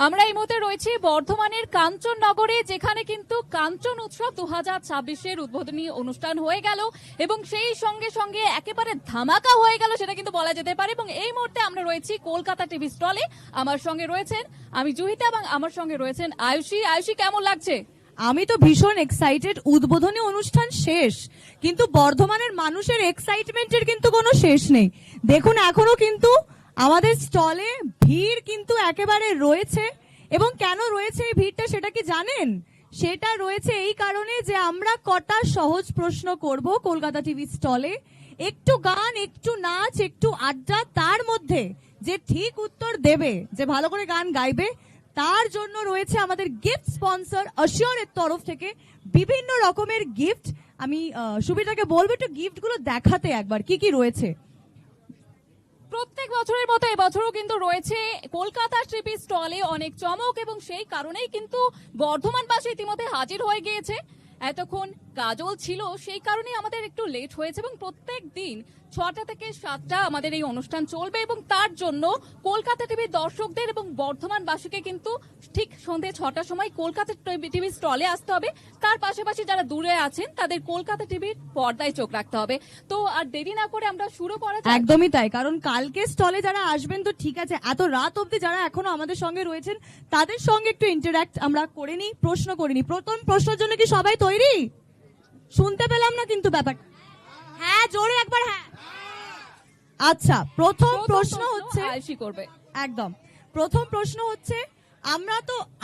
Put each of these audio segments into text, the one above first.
আমরা এই মুহূর্তে রয়েছি বর্ধমানের কাঞ্চননগরে, যেখানে কিন্তু কাঞ্চন উৎসব 2026-এর উদ্বোধনী অনুষ্ঠান হয়ে গেল এবং সেই সঙ্গে সঙ্গে একেবারে ধামাকা হয়ে গেল সেটা কিন্তু বলা যেতে পারে। এবং এই মুহূর্তে আমরা রয়েছি কলকাতা টিভি স্টলে। আমার সঙ্গে রয়েছেন আমি জুহিতা এবং আমার সঙ্গে রয়েছেন আয়ুষী। আয়ুষী, কেমন লাগছে? আমি তো ভীষণ এক্সাইটেড। উদ্বোধনী অনুষ্ঠান শেষ, কিন্তু বর্ধমানের মানুষের এক্সাইটমেন্টের কিন্তু কোনো শেষ নেই। দেখুন, এখনো কিন্তু আমাদের স্টলে ভিড় কিন্তু একেবারে রয়েছে। এবং কেন রয়েছে এই ভিড়টা সেটা কি জানেন? সেটা রয়েছে এই কারণে যে আমরা কটা সহজ প্রশ্ন করব কলকাতা টিভি স্টলে। একটু গান, একটু নাচ, একটু আড্ডা, তার মধ্যে যে ঠিক উত্তর দেবে, যে ভালো করে গান গাইবে, তার জন্য রয়েছে আমাদের গিফট স্পন্সর অশিওরের তরফ থেকে বিভিন্ন রকমের গিফট। আমি সুবিধাকে বলবো একটু গিফটগুলো দেখাতে একবার কি কি রয়েছে। প্রত্যেক বছরের মতো এবছরও কিন্তু রয়েছে কলকাতা টিভি স্টলে অনেক চমক, এবং সেই কারণেই কিন্তু বর্ধমানবাসী ইতিমধ্যে হাজির হয়ে গিয়েছে। এতক্ষণ কাজল ছিল, সেই কারণেই আমাদের একটু লেট হয়েছে। এবং প্রত্যেক দিন 6টা থেকে 7টা আমাদের এই অনুষ্ঠান চলবে, এবং তার জন্য কলকাতা টিভির দর্শকদের এবং বর্ধমানবাসীকে কিন্তু ঠিক সন্ধ্যে 6টার সময় কলকাতা টিভি স্টলে আসতে হবে। তার পাশাপাশি যারা দূরে আছেন তাদের কলকাতা টিভির পর্দায় চোখ রাখতে হবে। তো আর দেরি না করে আমরা শুরু করা যাক। একদমই তাই, কারণ কালকে স্টলে যারা আসবেন তো ঠিক আছে, এত রাত অবধি যারা এখনো আমাদের সঙ্গে রয়েছেন তাদের সঙ্গে একটু ইন্টারঅ্যাক্ট আমরা করে নিই, প্রশ্ন করে নিই। প্রথম প্রশ্নের জন্য কি সবাই তৈরি? শুনতে পেলাম না কিন্তু ব্যাপারটা। হ্যাঁ, জোরে একবার হ্যাঁ। আচ্ছা, প্রথম প্রশ্ন হচ্ছে আয়ুষী করবে। একদম প্রথম প্রশ্ন হচ্ছে,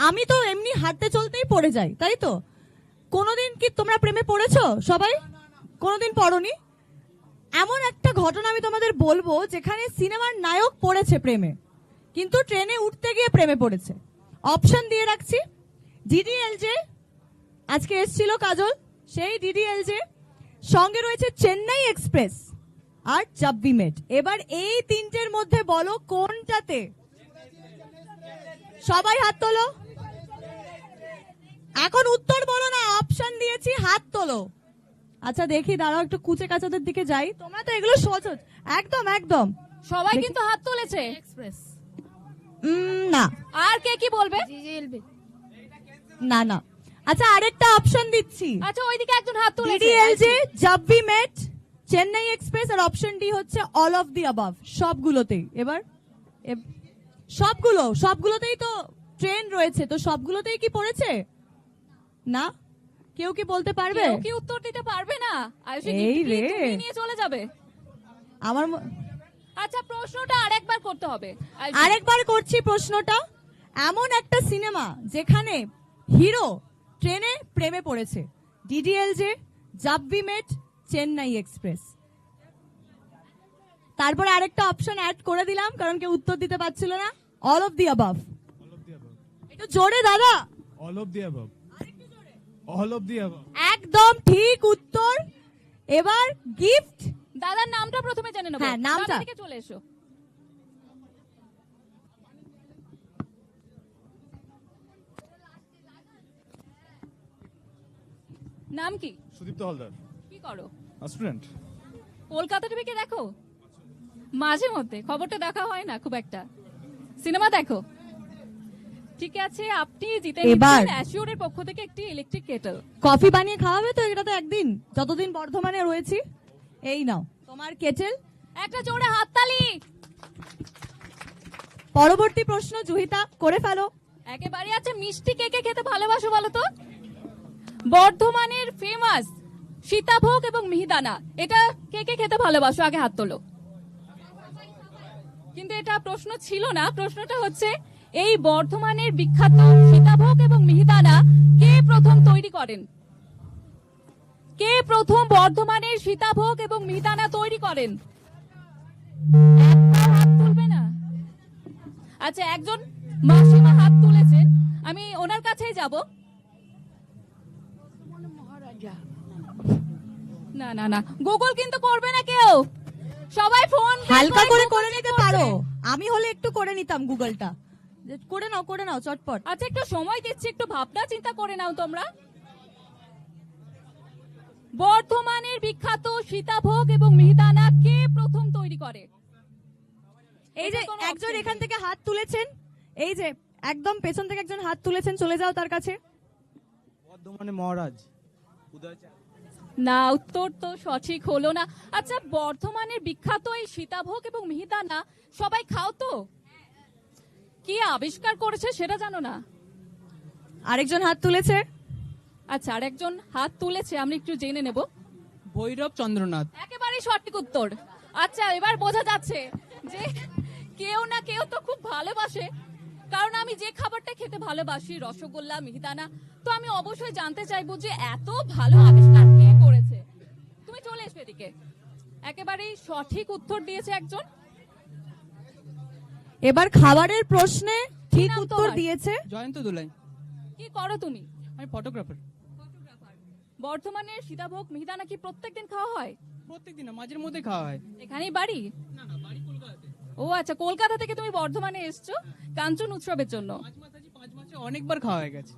আমি তো এমনি হাঁটতে চলতেই পড়ে যাই, তাই তো? কোনোদিন কি তোমরা প্রেমে পড়েছো? সবাই কোনোদিন পড়োনি? এমন একটা ঘটনা আমি তোমাদের বলবো যেখানে সিনেমার নায়ক পড়েছে প্রেমে, কিন্তু ট্রেনে উঠতে গিয়ে প্রেমে পড়েছে। অপশন দিয়ে রাখছি। ডিডিএলজে, আজকে এসেছিল কাজল, সেই ডিডিএলজে, সঙ্গে রয়েছে চেন্নাই এক্সপ্রেস আর জব উই মেট। এবার এই তিনটের মধ্যে বলো কোনটাতে? সবাই হাত তোলো। এখন উত্তর বলো না, অপশন দিয়েছি, হাত তোলো। আচ্ছা দেখি, দাঁড়াও একটু কুচে কাচাদের দিকে যাই। তোমরা তো এগুলো সহজ। একদম একদম সবাই কিন্তু হাত তুলেছে। এক্সপ্রেস না। আর কে কি বলবে? না না। আচ্ছা, আরেকটা অপশন দিচ্ছি। আচ্ছা, ওইদিকে একজন হাত তুলেছে। DDLJ, Jab we met, Chennai express, আর অপশন ডি হচ্ছে অল অফ দি অ্যাবাভ। সবগুলোতেই এবার সবগুলোতেই তো ট্রেন রয়েছে, তো সবগুলোতেই কি পড়েছে? না, কেউ কি বলতে পারবে? কেউ কি উত্তর দিতে পারবে না? আয়ুষী এই রে, তুমি নিয়ে চলে যাবে। আমার আচ্ছা, প্রশ্নটা আরেকবার করতে হবে। আয়ুষী, আরেকবার করছি প্রশ্নটা। এমন একটা সিনেমা যেখানে হিরো ট্রেনে প্রেমে পড়েছে। DDLJ, Jab we met, Chennai express. তারপরে আরেকটা অপশন অ্যাড করে দিলাম কারণ কেউ উত্তর দিতে পারছিল না। All of the above. একটু জোরে দাদা। All of the above. All of the above. একদম ঠিক উত্তর। এবার গিফট। দাদার নামটা প্রথমে জেনে নেব। হ্যাঁ, নামটা। সামনে দিকে চলে এসো। নাম কি? সুদীপ্ত হালদার, কি করো? স্টুডেন্ট। কলকাতা টিভিকে দেখো? মাঝে মধ্যে, খবরটা দেখা হয় না খুব একটা। সিনেমা দেখো? ঠিক আছে, আপনি জিতে এবার নিচ্ছেন অ্যাশিওরের পক্ষ থেকে একটি ইলেকট্রিক কেটল। কফি বানিয়ে খাওয়াবে তো? এটা তো একদিন, যতদিন বর্ধমানে রয়েছি। এই নাও তোমার কেটেল। একটা জোরে হাততালি। পরবর্তী প্রশ্ন জুহিতা, করে ফেলো। একেবারে আছে, মিষ্টি কে কে খেতে ভালোবাসো বলো তো? বর্ধমানের ফেমাস সীতাভোগ এবং মিহিদানা, এটা কে কে খেতে ভালোবাসো? আগে হাত তোলো। কিন্তু এটা প্রশ্ন ছিল না, প্রশ্নটা হচ্ছে এই বর্ধমানের বিখ্যাত সীতাভোগ এবং মিহিদানা কে প্রথম তৈরি করেন? কে প্রথম বর্ধমানের সীতাভোগ এবং মিহিদানা তৈরি করেন? একটাও হাত তুলবে না? আচ্ছা, একজন মাসিমা হাত তুলেছেন, আমি ওনার কাছেই যাব। না না না, গুগল কিন্তু করবে না কেউ। সবাই ফোন হালকা করে নিতে পারো। আমি হলে একটু করে নিতাম গুগলটা। করে নাও চটপট। আচ্ছা, একটু সময় দিচ্ছি, একটু ভাবনা চিন্তা করে নাও তোমরা। বর্ধমানের বিখ্যাত সীতাভোগ এবং মিহিদানা কে প্রথম তৈরি করে? এই যে একজন এখান থেকে হাত তুলেছেন, এই যে একদম পেছন থেকে একজন হাত তুলেছেন, চলে যাও তার কাছে। বর্ধমানে মহারাজ উদয় চাঁদ। না, উত্তর তো সঠিক হলো না। আচ্ছা, বর্ধমানের বিখ্যাত এই সীতাভোগ এবং মিহিদানা সবাই খাও তো? কি আবিষ্কার করেছে সেটা জানো না? আরেকজন হাত তুলেছে। আচ্ছা, আর একজন হাত তুলেছে, আমরা একটু জেনে নেব। ভৈরব চন্দ্রনাথ। একেবারেই সঠিক উত্তর। আচ্ছা, এবার বোঝা যাচ্ছে যে কেউ না কেউ তো খুব ভালোবাসে, কারণ আমি যে খাবারটা খেতে ভালোবাসি, রসগোল্লা, মিহিদানা, তো আমি অবশ্যই জানতে চাইবো যে এত ভালো আবিষ্কার কে করেছে। তুমি চলে এসো এদিকে। একেবারেই সঠিক উত্তর দিয়েছে একজন। এবার খাবারের প্রশ্নে ঠিক নাম উত্তর তোমার? দিয়েছে। জয়ন্ত দুলাই। কি করো তুমি? আমি ফটোগ্রাফার। বর্তমানের সীতাভোগ মিহিদানা কি প্রত্যেকদিন খাওয়া হয়? প্রত্যেকদিন মাঝের মধ্যে খাওয়া হয়। এখানেই বাড়ি? না না, বাড়ি কলকাতাতে। ও আচ্ছা, কলকাতা থেকে তুমি বর্ধমানে এসছো কাঞ্চন উৎসবের জন্য। 5 মাসে অনেকবার খাওয়া হয়ে গেছে।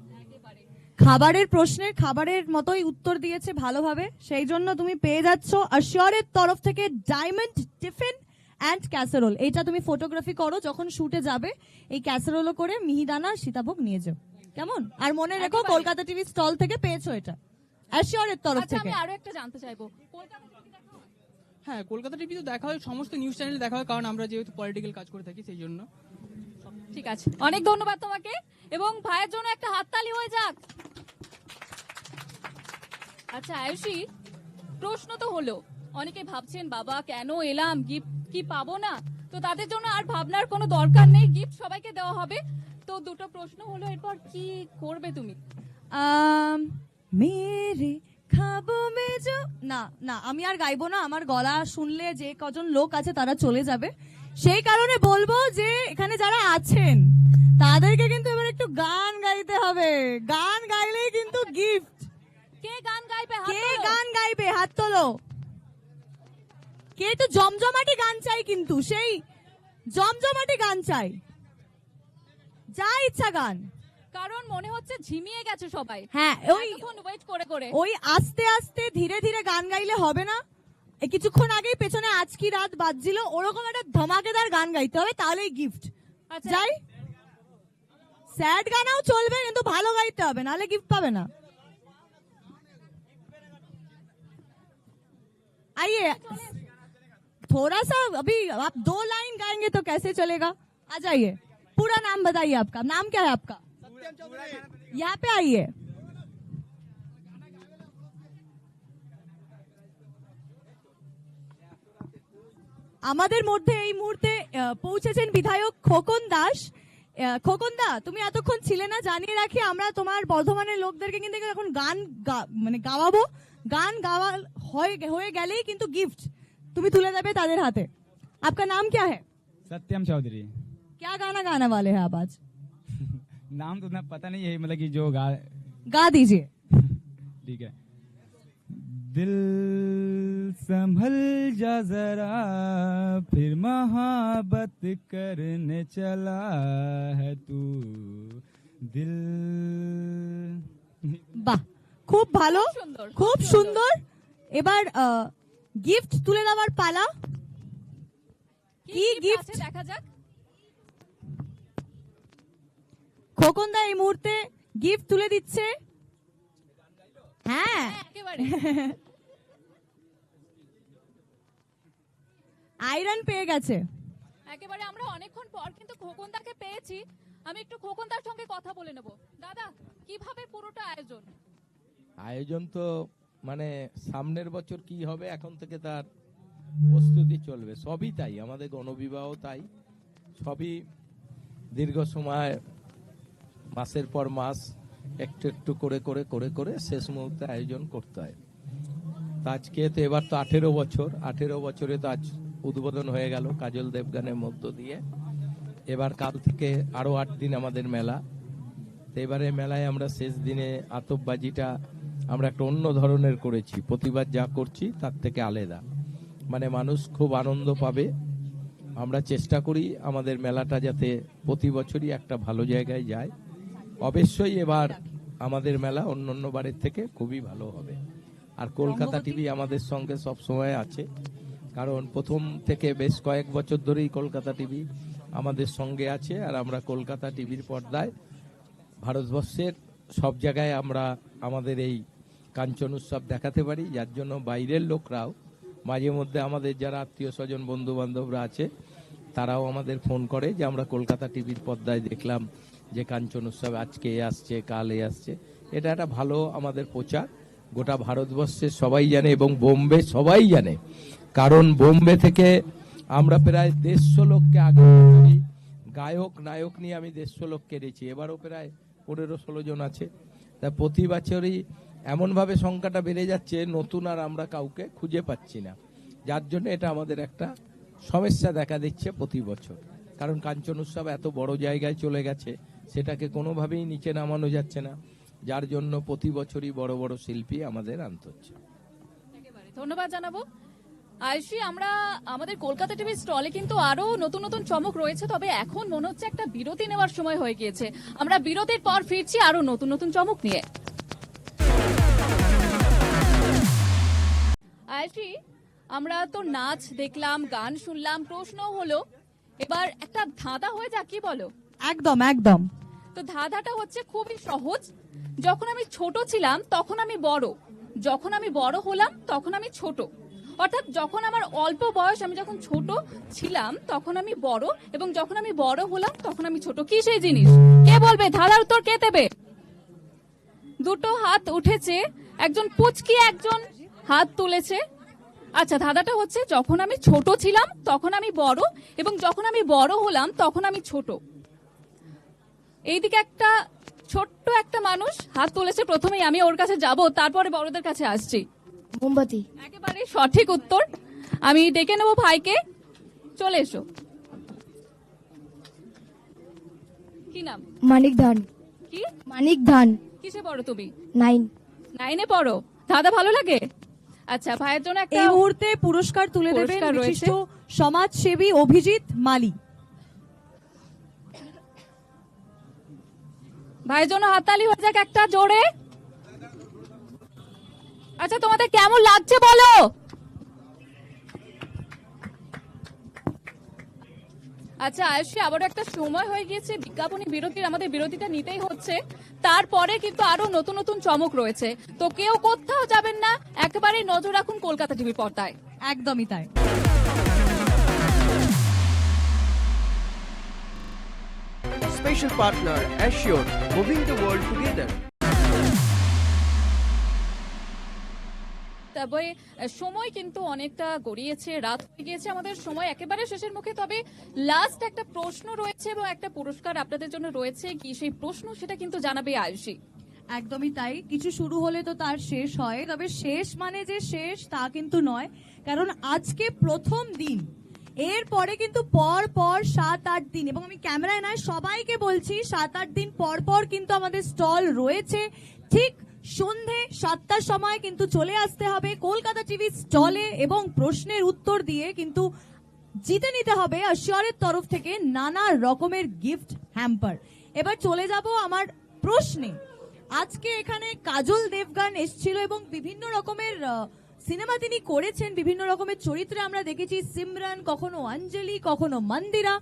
খাবারের প্রশ্নের খাবারের মতোই উত্তর দিয়েছে ভালোভাবে, সেই জন্য তুমি পেয়ে যাচ্ছ অ্যাশিওরের তরফ থেকে ডায়মন্ড টিফিন অ্যান্ড ক্যাসারোল। এইটা তুমি ফটোগ্রাফি করো, যখন শুটে যাবে এই ক্যাসারোলও করে মিহিদানা সীতাভোগ নিয়ে যাও, কেমন? আর মনে রেখো একেবারে। কলকাতা টিভি স্টল থেকে পেয়েছো এটা অ্যাশিওরের তরফ আচ্ছা, থেকে। আমি আরো একটা জানতে চাইবো, কলকাতা টিভি দেখো? হ্যাঁ, কলকাতা টিভি তো দেখা হয়, সমস্ত নিউজ চ্যানেল দেখা হয়, কারণ আমরা যেহেতু পলিটিক্যাল কাজ করে থাকি সেই জন্য। ঠিক আছে, অনেক ধন্যবাদ তোমাকে, এবং ভাইয়ের জন্য একটা হাততালি হয়ে যাক। আচ্ছা আয়ুষী, প্রশ্ন তো হলো, অনেকে ভাবছেন বাবা কেন এলাম, গিফট কি পাবো না, তো তাদের জন্য আর ভাবনার কোনো দরকার নেই, গিফট সবাইকে দেওয়া হবে। তো দুটো প্রশ্ন হলো, এরপর কি করবে তুমি? মেরে খাবো মেজো, না না আমি আর গাইবো না, আমার গলা শুনলে যে কজন লোক আছে তারা চলে যাবে, সেই কারণে বলবো যে এখানে যারা আছেন তাদেরকে কিন্তু এবার একটু গান গাইতে হবে, গান গাইলেই কিন্তু গিফট। কে গান গাইবে? হাত কে তোলো। গান গাইবে? হাত তোলো। কে? একটু জমজমাটি গান চাই, কিন্তু সেই জমজমাটি গান চাই, যা ইচ্ছা গান। কারণ মনে হচ্ছে ঝিমিয়ে গেছে সবাই, হ্যাঁ, ওই ওয়েট করে করে। ওই আস্তে আস্তে ধীরে ধীরে গান গাইলে হবে না, এই কিছুক্ষণ আগেই পেছনে আজকি রাত বাজছিল, ওরকম একটা ধমাকেদার গান গাইতে হবে, তাহলেই গিফট। আচ্ছা, যাই, স্যাড গানাও চলবে কিন্তু ভালো গাইতে হবে, নাহলে গিফট পাবে না। आइए, थोड़ा सा अभी आप 2 लाइन गाएंगे तो कैसे चलेगा? आ जाइए, पूरा नाम बताइए आपका, नाम क्या है आपका? यहाँ पे आइए। আমাদের মধ্যে এই মুহূর্তে পৌঁছেছেন বিধায়ক খোকন দাস। খোকন দা, তুমি এতক্ষণ ছিলে না, জানিয়ে রাখি আমরা তোমার বর্ধমানের লোকদেরকে কিন্তু এখন গান মানে গাওয়াবো, গান গাওয়া হয়ে গেলেই কিন্তু गिफ्ट তুমি তুলে দেবে তাদের হাতে। आपका नाम क्या है? सत्यम चौधरी। क्या गाना गाने वाले हैं आप आज? नाम तो उतना पता नहीं है, मतलब कि जो गा दीजिए। ठीक है। दिल संभल जा जरा, फिर महाबत करने चला है तू, दिल। বাহ, খুব ভালো, সুন্দর, খুব সুন্দর। এবার গিফট তুলে দেওয়ার পালা। কি gift gift? আছে দেখা যাক। খোকন দা এই মুহূর্তে গিফট তুলে দিচ্ছে। হ্যাঁ, একেবারে। আয়রন পেয়ে গেছে। একেবারে আমরা অনেকক্ষণ পর কিন্তু খোকনদাকে পেয়েছি, আমি একটু খোকনদার সঙ্গে কথা বলে নেব। দাদা, কিভাবে পুরোটা আয়োজন? আয়োজন তো মানে সামনের বছর কি হবে এখন থেকে তার প্রস্তুতি চলবে, সবই তাই, আমাদের গণবিবাহ তাই, সবই দীর্ঘ সময়, মাসের পর মাস একটু একটু করে করে করে করে শেষ মুহূর্তে আয়োজন করতে হয়। তা আজকে তো এবার তো 18 বছর, 18 বছরে তো আজ উদ্বোধন হয়ে গেল কাজল দেবগানের মধ্য দিয়ে। এবার কাল থেকে আরো 8 দিন আমাদের মেলা। তো এবারে মেলায় আমরা শেষ দিনে আতপবাজিটা আমরা একটা অন্য ধরনের করেছি, প্রতিবার যা করছি তার থেকে আলাদা, মানে মানুষ খুব আনন্দ পাবে। আমরা চেষ্টা করি আমাদের মেলাটা যাতে প্রতি বছরই একটা ভালো জায়গায় যায়। অবশ্যই এবার আমাদের মেলা অন্য বারের থেকে খুবই ভালো হবে। আর কলকাতা টিভি আমাদের সঙ্গে সব সময় আছে, কারণ প্রথম থেকে বেশ কয়েক বছর ধরেই কলকাতা টিভি আমাদের সঙ্গে আছে। আর আমরা কলকাতা টিভির পর্দায় ভারতবর্ষের সব জায়গায় আমরা আমাদের এই কাঞ্চন উৎসব দেখাতে পারি, যার জন্য বাইরের লোকরাও মাঝে মধ্যে আমাদের যারা আত্মীয় স্বজন বন্ধু বান্ধবরা আছে তারাও আমাদের ফোন করে যে আমরা কলকাতা টিভির পর্দায় দেখলাম যে কাঞ্চন উৎসব আজকে এ আসছে, কাল এ আসছে। এটা একটা ভালো আমাদের প্রচার, গোটা ভারতবর্ষের সবাই জানে এবং বোম্বে সবাই জানে, কারণ বোম্বে থেকে আমরা প্রায় 150 লোককে আগে করি, গায়ক নায়ক নিয়ে আমি 150 লোককে এনেছি, এবারও প্রায় 15-16 জন আছে। তা প্রতি বছরই এমনভাবে সংখ্যাটা বেড়ে যাচ্ছে, নতুন আর আমরা কাউকে খুঁজে পাচ্ছি না, যার জন্য এটা আমাদের একটা সমস্যা দেখা দিচ্ছে প্রতি বছর। কারণ কাঞ্চন উৎসব এত বড় জায়গায় চলে গেছে, সেটাকে কোনোভাবেই নিচে নামানো যাচ্ছে না, যার জন্য প্রতি বছরই বড় বড় শিল্পী আমাদের আনতে হচ্ছে। একেবারে ধন্যবাদ জানাবো। আয়ুষী, আমরা আমাদের কলকাতা টিভি স্টলে কিন্তু আরো নতুন নতুন চমক রয়েছে, তবে এখন মনে হচ্ছে একটা বিরতি নেওয়ার সময় হয়ে গিয়েছে। আমরা বিরতির পর ফিরছি আরো নতুন নতুন চমক নিয়ে। আয়ুষী, আমরা তো নাচ দেখলাম, গান শুনলাম, প্রশ্ন হলো, এবার একটা ধাঁধা হয়ে যাক, কি বলো? একদম একদম। তো ধাঁধাটা হচ্ছে খুবই সহজ। যখন আমি ছোট ছিলাম তখন আমি বড়, যখন আমি বড় হলাম তখন আমি ছোট। অর্থাৎ যখন আমার অল্প বয়স, আমি যখন ছোট ছিলাম তখন আমি বড়, এবং যখন আমি বড় হলাম তখন আমি ছোট। কি সেই জিনিস? কে বলবে? ধাঁধার উত্তর কে দেবে? দুটো হাত উঠেছে, একজন পুচকি একজন হাত তুলেছে। আচ্ছা, ধাঁধাটা হচ্ছে যখন আমি ছোট ছিলাম তখন আমি বড়, এবং যখন আমি বড় হলাম তখন আমি ছোট। এইদিকে একটা ছোট্ট একটা মানুষ হাত তুলেছে, প্রথমেই আমি ওর কাছে যাব, তারপরে বড়দের কাছে আসছি। মোমবাতি। একেবারে সঠিক উত্তর। আমি ডেকে নেব ভাইকে, চলে এসো। কি নাম? মানিক ধান। কি মানিক ধান। কিসে পড়ো তুমি? 9। 9-এ পড়ো। দাদা ভালো লাগে? আচ্ছা, ভাইয়ের জন্য একটা এই মুহূর্তে পুরস্কার তুলে দেবেন পুরস্কার রয়েছে। বিশিষ্ট সমাজসেবী অভিজিৎ মালি। ভাইয়ের জন্য হাততালি হয়ে যাক একটা জোরে। আচ্ছা, তোমাদের কেমন লাগছে বলো? আচ্ছা আয়ুষী, আবারও একটা সময় হয়ে গিয়েছে বিজ্ঞাপনী বিরতির, আমাদের বিরতিটা নিতেই হচ্ছে। তারপরে কিন্তু আরো নতুন নতুন চমক রয়েছে, তো কেউ কোথাও যাবেন না, একেবারে নজর রাখুন কলকাতা টিভির পর্দায়। একদমই তাই। Special partner Assure, moving the world together. তবে সময় কিন্তু অনেকটা গড়িয়েছে, রাত হয়ে গিয়েছে, আমাদের সময় একেবারে শেষের মুখে। তবে লাস্ট একটা প্রশ্ন রয়েছে এবং একটা পুরস্কার আপনাদের জন্য রয়েছে। কি সেই প্রশ্ন, সেটা কিন্তু জানাবে আয়ুষী। একদমই তাই। কিছু শুরু হলে তো তার শেষ হয়, তবে শেষ মানে যে শেষ তা কিন্তু নয়, কারণ আজকে প্রথম দিন, এরপরে কিন্তু পর পর 7-8 দিন, এবং আমি ক্যামেরায় নয় সবাইকে বলছি 7-8 দিন পর পর কিন্তু আমাদের স্টল রয়েছে। ঠিক সন্ধে 7টার সময় কিন্তু চলে আসতে হবে কলকাতা টিভি স্টলে, এবং প্রশ্নের উত্তর দিয়ে কিন্তু জিতে নিতে হবে অ্যাশিওরের তরফ থেকে নানা রকমের গিফট হ্যাম্পার। এবার চলে যাব আমার প্রশ্নে। আজকে এখানে কাজল দেবগান এসেছিল এবং বিভিন্ন রকমের সিনেমা তিনি করেছেন, বিভিন্ন রকমের চরিত্রে আমরা দেখেছি, সিমরান, কখনো অঞ্জলি, কখনো মন্দিরা।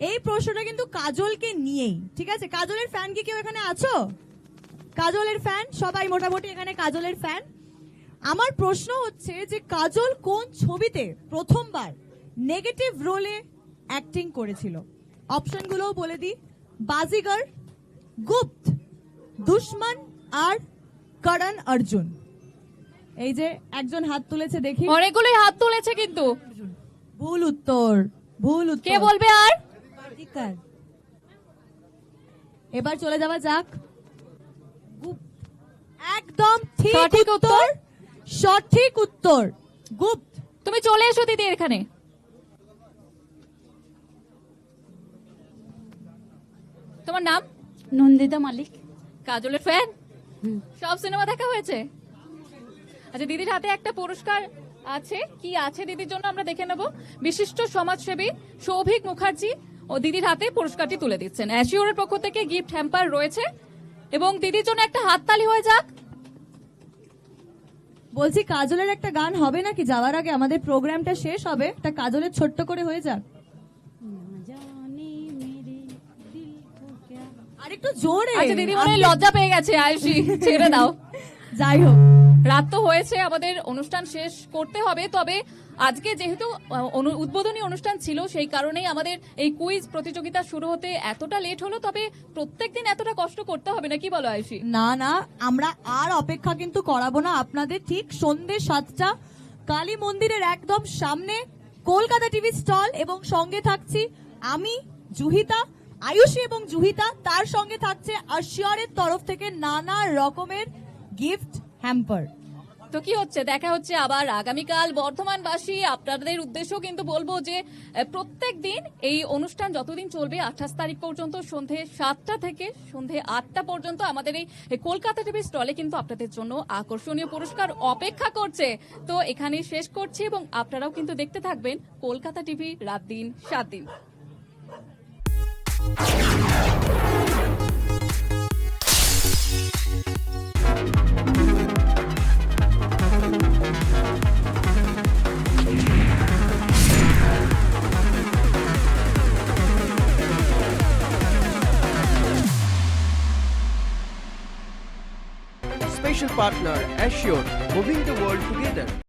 এই প্রশ্নটা কিন্তু কাজলকে নিয়েই, ঠিক আছে? কাজলের ফ্যান কি কেউ এখানে আছো? কাজলের ফ্যান সবাই মোটামুটি এখানে কাজলের ফ্যান। আমার প্রশ্ন হচ্ছে যে কাজল কোন ছবিতে প্রথমবার নেগেটিভ রোলে অ্যাক্টিং করেছিল? অপশনগুলোও বলে দিই, বাজিগর, গুপ্ত, দুশ্মন আর করণ অর্জুন। এই যে একজন হাত তুলেছে, দেখি। অনেকগুলোই হাত তুলেছে কিন্তু। ভুল উত্তর, ভুল উত্তর। কে বলবে আর? বাজিকর। এবার চলে যাওয়া যাক। একদম ঠিক সঠিক উত্তর, সঠিক উত্তর গুপ্ত। তুমি চলে এসো দিদি এখানে। তোমার নাম? নন্দিতা মালিক। কাজলের ফ্যান? সব সিনেমা দেখা হয়েছে? আচ্ছা, দিদির হাতে একটা পুরস্কার আছে। কি আছে দিদির জন্য আমরা দেখে নেব। বিশিষ্ট সমাজসেবী সৌভিক মুখার্জি ও দিদির হাতে পুরস্কারটি তুলে দিচ্ছেন। অ্যাশিওরের পক্ষ থেকে গিফট হ্যাম্পার রয়েছে, এবং দিদির জন্য একটা হাততালি হয়ে যাক। বলছি কাজলের একটা গান হবে নাকি যাওয়ার আগে? আমাদের প্রোগ্রামটা শেষ হবে, একটা কাজলের ছোট্ট করে হয়ে যাক। আর একটু জোরে। আচ্ছা দিদি মনে হয় লজ্জা পেয়ে গেছে, আয়ুষী ছেড়ে দাও। যাই হোক, রাত তো হয়েছে, আমাদের অনুষ্ঠান শেষ করতে হবে। তবে আজকে যেহেতু উদ্বোধনী অনুষ্ঠান ছিল, সেই কারণেই আমাদের এই কুইজ প্রতিযোগিতা শুরু হতে এতটা লেট হলো। তবে প্রত্যেকদিন এতটা কষ্ট করতে হবে না, কি বলো আয়ুষী? না না, আমরা আর অপেক্ষা কিন্তু করাবো না আপনাদের। ঠিক সন্ধ্যে 7টা কালী মন্দিরের একদম সামনে কলকাতা টিভি স্টল, এবং সঙ্গে থাকছি আমি, জুহিতা, আয়ুষী এবং জুহিতা। তার সঙ্গে থাকছে আশিয়রের তরফ থেকে নানা রকমের গিফট হ্যাম্পার। তো কি হচ্ছে, দেখা হচ্ছে আবার আগামীকাল। বর্ধমানবাসী আপনাদের উদ্দেশ্যেও কিন্তু বলবো যে প্রত্যেক দিন এই অনুষ্ঠান যতদিন চলবে 28 তারিখ পর্যন্ত সন্ধে 7টা থেকে সন্ধে 8টা পর্যন্ত আমাদের এই কলকাতা টিভি স্টলে কিন্তু আপনাদের জন্য আকর্ষণীয় পুরস্কার অপেক্ষা করছে। তো এখানেই শেষ করছি, এবং আপনারাও কিন্তু দেখতে থাকবেন কলকাতা টিভি রাত দিন 7 দিন। Special partner Assure, moving the world together.